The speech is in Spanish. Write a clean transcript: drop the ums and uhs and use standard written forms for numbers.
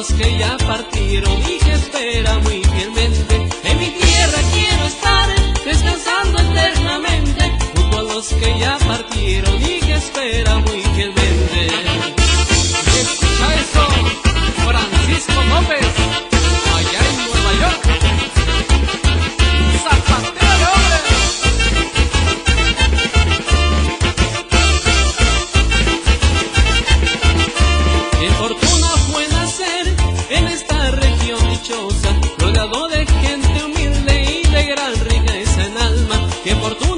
los que ya partieron y que espera muy fielmente. En mi tierra quiero estar descansando eternamente, junto a los que ya partieron y que espera muy fielmente. Escucha eso, Francisco López, allá en Nueva York. Zapatero de hombre. Qué fortuna fue nacer en esta región dichosa, rodeado de gente humilde y de gran riqueza en alma. Qué fortuna